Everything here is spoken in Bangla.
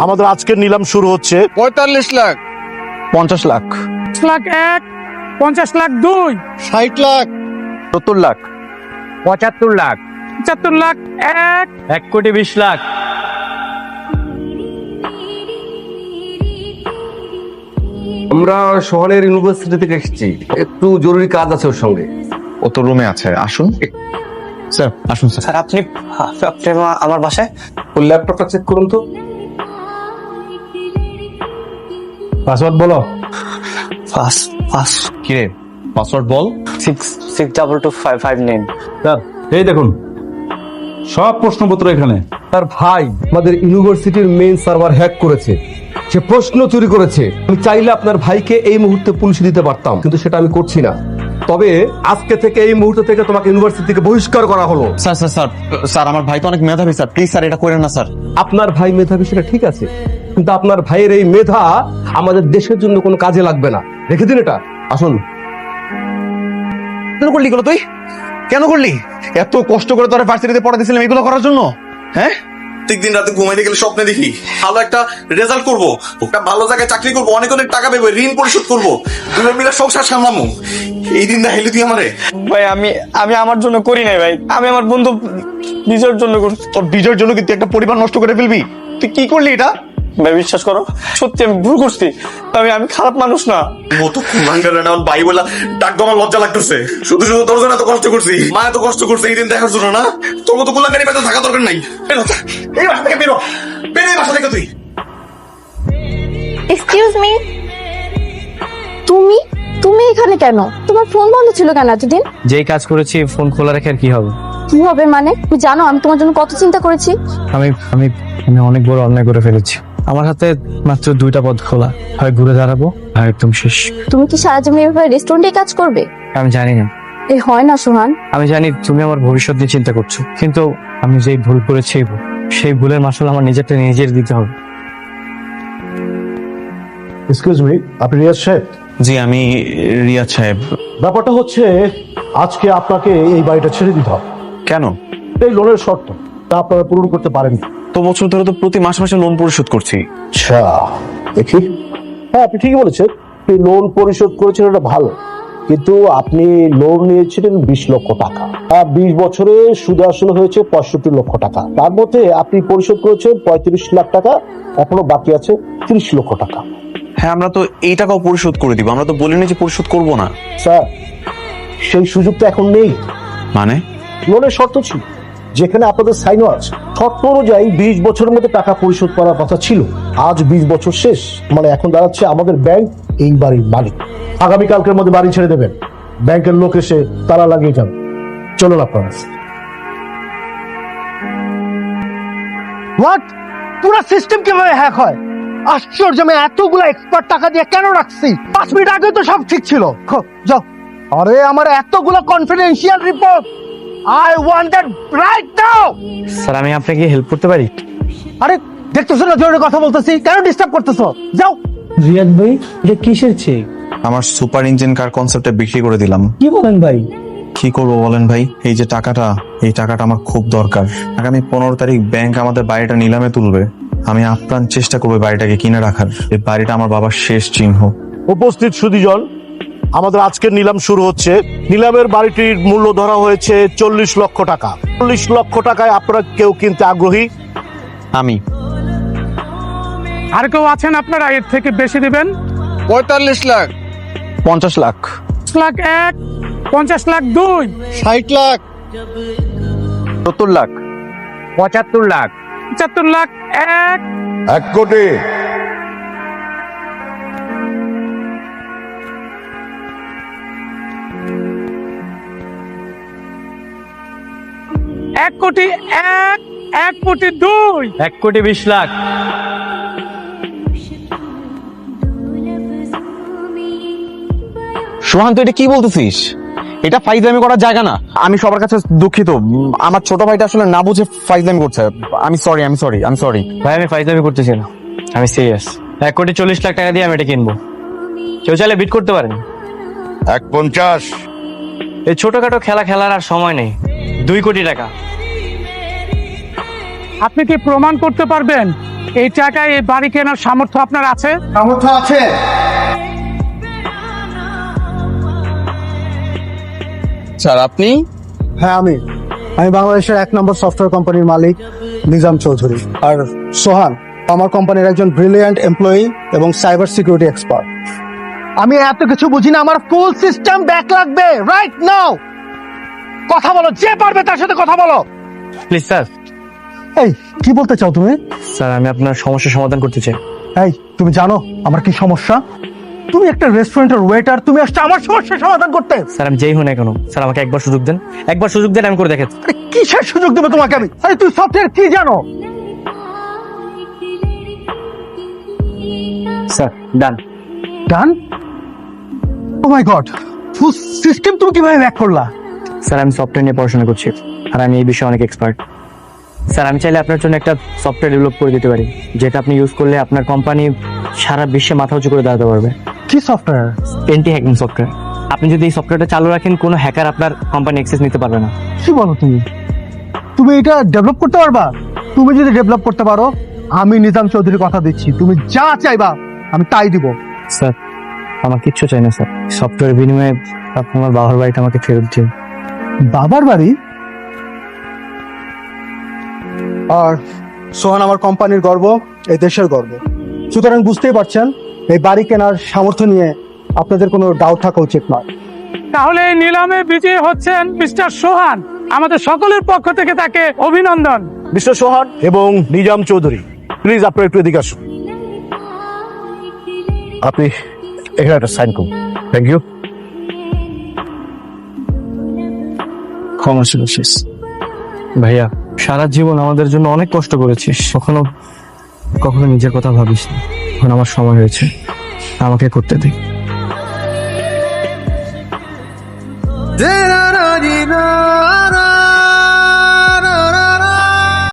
আমাদের আজকের নিলাম শুরু হচ্ছে 45 লাখ, 50 লাখ, লাখ এক, 50 লাখ দুই, 60 লাখ, 70 লাখ, 75 লাখ, 75 লাখ এক, 1,20,00,000 লাখ। আমরা সোহানের ইউনিভার্সিটি থেকে এসেছি, একটু জরুরি কাজ আছে ওর সঙ্গে। ও তো রুমে আছে, আসুন স্যার, আসুন স্যার। স্যার আপনি আমার বাসায় ওর ল্যাপটপটা চেক করুন তো। পাসওয়ার্ড বলো। কিরে পাসওয়ার্ড বল। 6622559। স্যার এই দেখুন সব প্রশ্নপত্র এখানে। তার ভাই আমাদের ইউনিভার্সিটির মেইন সার্ভার হ্যাক করেছে, সে প্রশ্ন চুরি করেছে। আমি চাইলে আপনার ভাইকে এই মুহূর্তে পুলিশে দিতে পারতাম, কিন্তু সেটা আমি করছি না। তবে আজকে থেকে, এই মুহূর্ত থেকে তোমাকে ইউনিভার্সিটি থেকে বহিষ্কার করা হলো। স্যার স্যার স্যার স্যার আমার ভাই তো অনেক মেধাবী স্যার, প্লিজ স্যার এটা করেন না স্যার। আপনার ভাই মেধাবী সেটা ঠিক আছে, কিন্তু আপনার ভাইয়ের এই মেধা আমাদের দেশের জন্য কোনো কাজে লাগবে না। রেখে দিন এটা। আসুন। কেন করলি এগুলো তুই? কেন করলি? এত কষ্ট করে তোরা ভার্সিটিতে পড়া দিয়েছিলাম এগুলো করার জন্য? হ্যাঁ, প্রত্যেকদিন রাতে ঘুমাইতে গেলে স্বপ্নে দেখি ভালো একটা রেজাল্ট করব, একটা ভালো জায়গায় চাকরি করব, অনেক অনেক টাকা পাবো, ঋণ পরিশোধ করব, দুজন মিলে সংসার সামলামো। এই দিন দেখাইলি তুই আমারে। ভাই আমি আমার জন্য করি নাই ভাই, আমি আমার বন্ধু বিজয়ের জন্য করছি। তোর বিজয়ের জন্য কিন্তু একটা পরিবার নষ্ট করে ফেলবি। তুই কি করলি এটা? ভাই বিশ্বাস করো, সত্যি আমি ভুল করছি। আমি খারাপ মানুষ না। মতো কুমাঙ্গারে না ভাই বলা ডাক আমার লজ্জা লাগতেছে। শুধু শুধু তোর জন্য এত কষ্ট করছি, মা এত কষ্ট করছে এই দিন দেখার জন্য না। তোর মতো কুলাঙ্গারি বেতন থাকা দরকার নাই। বেরো এই বাসা থেকে, বেরো বেরো এই বাসা থেকে তুই। এক্সকিউজ মি, তুমি তুমি এখানে কেন? তোমার ফোন বন্ধ ছিল কেন এতদিন? যেই কাজ করেছি ফোন খোলা রেখে আর কি হবে? কি হবে মানে? তুমি জানো আমি তোমার জন্য কত চিন্তা করেছি। আমি আমি আমি অনেক বড় অন্যায় করে ফেলেছি। আমার হাতে মাত্র 2টা পথ খোলা, হয় ঘুরে দাঁড়াবো আর একদম শেষ। তুমি কি সারা জীবন এভাবে রেস্টুরেন্টে কাজ করবে? আমি জানি না, এই হয় না সোহান। আমি জানি তুমি আমার ভবিষ্যৎ নিয়ে চিন্তা করছো, কিন্তু আমি যেই ভুল করেছি সেই ভুলের মাসুল আমার নিজেরটা নিজের দিতে হবে। এক্সকিউজ মি, আপনি রিয়াজ সাহেব? জি আমি রিয়াজ সাহেব। ব্যাপারটা হচ্ছে আজকে আপনাকে এই বাড়িটা ছেড়ে দিতে হবে। কেন? এই লোনের শর্ত তা আপনারা পূরণ করতে পারেননি। তো বছর ধরে তো প্রতি মাসে মাসে লোন পরিশোধ করছি। আচ্ছা দেখি, হ্যাঁ আপনি ঠিকই বলেছেন, আপনি লোন পরিশোধ করেছেন, এটা ভালো, কিন্তু আপনি লোন নিয়েছিলেন 20 লক্ষ টাকা, আর 20 বছরে সুদ আসল হয়েছে 65 লক্ষ টাকা। তার মধ্যে আপনি পরিশোধ করেছেন 35 লাখ টাকা, এখনো বাকি আছে 30 লক্ষ টাকা। হ্যাঁ আমরা তো এই টাকাও পরিশোধ করে দিব, আমরা তো বলিনি যে পরিশোধ করব না। স্যার সেই সুযোগটা এখন নেই। মানে? লোনের শর্ত ছিল যেখানে আপনাদের সাইন আছে, শর্ত অনুযায়ী 20 বছরের মধ্যে টাকা পরিশোধ করার কথা ছিল। আজ 20 বছর শেষ, মানে এখন দাঁড়াচ্ছে আমাদের ব্যাংক এই বাড়ির মালিক। আগামীকালকের মধ্যে বাড়ি ছেড়ে দেবেন, ব্যাংকের লোক এসে তালা লাগিয়ে যাবে। চলুন আপনারা। হোয়াট? পুরো সিস্টেম কিভাবে হ্যাক হয়? আশ্চর্য, আমি এতগুলো এক্সপার্ট টাকা দিয়ে কেন রাখছি? 5 মিনিট আগে তো সব ঠিক ছিল। যাও। আরে আমার এতগুলো confidential report, I want that right now. Sir আমি আপনাকে হেল্প করতে পারি? আরে দেখতেছো না জরুরি কথা বলতেছি, কেন ডিস্টার্ব করতেছো? যাও। রিয়াদ ভাই এটা কিসের চেক? আমার সুপার ইঞ্জিন কার কনসেপ্টে বিক্রি করে দিলাম। কি বলেন ভাই? কি করবো বলেন ভাই, এই যে টাকাটা, এই টাকাটা আমার খুব দরকার। আগামী 15 তারিখ ব্যাংক আমাদের বাড়িটা নিলামে তুলবে। আমি আপ্রাণ চেষ্টা করবো বাড়িটাকে কিনে রাখার। এই বাড়িটা আমার বাবার শেষ চিহ্ন। উপস্থিত সুধীজন, আমাদের আজকের নিলাম শুরু হচ্ছে। নিলামের বাড়িটির মূল্য ধরা হয়েছে 40 লক্ষ টাকা। 40 লক্ষ টাকায় আপনারা কেউ কিনতে আগ্রহী? আমি। আর কেউ আছেন আপনারা এর থেকে বেশি দিবেন? 45 লাখ, 50 লাখ, লাখ এক, 50 লাখ দুই, 60 লাখ, 70 লাখ, 75 লাখ, 75 লাখ এক, 1 কোটি। এক কোটি এক, 1 কোটি দুই, 1,20,00,000 সোহান তুই এটা কি বলতেছিস? এটা ফাইজলামি করার জায়গা না। আমি সবার কাছে দুঃখিত, আমার ছোট ভাইটা আসলে না বুঝে ফাইজলামি করছে। আমি সরি। ভাই আমি ফাইজলামি করতেছি না, আমি সিরিয়াস। 1,40,00,000 টাকা দিয়ে আমি এটা কিনবো। কেউ চাইলে বিট করতে পারেন। 1.50। এই ছোটখাটো খেলা খেলার আর সময় নেই। 2 কোটি টাকা। আপনি কি প্রমাণ করতে পারবেন এই টাকায় এই বাড়ি কেনার সামর্থ্য আপনার আছে? সামর্থ্য আছে। স্যার আপনি? হ্যাঁ আমি বাংলাদেশের 1 নম্বর সফটওয়্যার কোম্পানির মালিক নিজাম চৌধুরী। আর সোহান আমার কোম্পানির একজন ব্রিলিয়ান্ট এমপ্লয়ি এবং সাইবার সিকিউরিটি এক্সপার্ট। আমি এত কিছু বুঝি না, আমার ফুল সিস্টেম ব্যাক লাগবে রাইট নাও। কথা বলো, যে পারবে তার সাথে কথা বলো। Please sir. এই কি বলতে চাও তুমি? স্যার আমি আপনার সমস্যার সমাধান করতে চাই। এই তুমি জানো আমার কি সমস্যা? তুমি একটা রেস্টুরেন্টের ওয়েটার, তুমি আসছো আমার সমস্যার সমাধান করতে। স্যার আমি যেই হই না কেন, স্যার আমাকে একবার সুযোগ দেন, একবার সুযোগ দেন, আমি করে দেখাচ্ছি। আরে কিসের সুযোগ দেবো তোমাকে আমি? আরে তুই সফটওয়্যার কি জানো? স্যার ডান। ডান? ও মাই গড, ফুল সিস্টেম তুমি কিভাবে হ্যাক করলা? স্যার আমি সফটওয়্যার নিয়ে পড়াশোনা করছি আর আমি এই বিষয়ে অনেক এক্সপার্ট। স্যার আমি চাইলে আপনার জন্য একটা সফটওয়্যার ডেভেলপ করে দিতে পারি, যেটা আপনি ইউজ করলে আপনার কোম্পানি সারা বিশ্বে মাথা উঁচু করে দাঁড়াতে পারবে। কি সফটওয়্যার? Anti hacking software. আপনি যদি এই সফটওয়্যারটা চালু রাখেন, কোনো হ্যাকার আপনার কোম্পানি অ্যাক্সেস নিতে পারবে না। কি বলো তুমি? তুমি এটা ডেভেলপ করতে পারবা? তুমি যদি ডেভেলপ করতে পারো, আমি নিজাম চৌধুরীর কথা দিচ্ছি, তুমি যা চাইবা আমি তাই দিব। স্যার আমার কিচ্ছু চাই না স্যার, সফটওয়্যার বিনিময়ে আপনি আমার বাবার বাড়িটা আমাকে ফেরত দিন। বাবার বাড়ি? আর সোহান আমার কোম্পানির গর্ব, এই দেশের গর্ব। সুতরাং বুঝতেই পারছেন এই বাড়ি কেনার সামর্থ্য নিয়ে আপনাদের কোনো ডাউট থাকা উচিত নয়। তাহলে এই নিলামে বিজয়ী হচ্ছেন মিস্টার সোহান। আমাদের সকলের পক্ষ থেকে তাকে অভিনন্দন। মিস্টার সোহান এবং নিজাম চৌধুরী, প্লিজ আপনারা একটু এদিকে আসুন। আপনি এখানে একটা সাইন করুন। Thank you. কংগ্রাচুলেশনস ভাইয়া, সারা জীবন আমাদের জন্য অনেক কষ্ট করেছিস, কখনো কখনো নিজের কথা ভাবিস না। এখন আমার সময় হয়েছে, আমাকে করতে দে।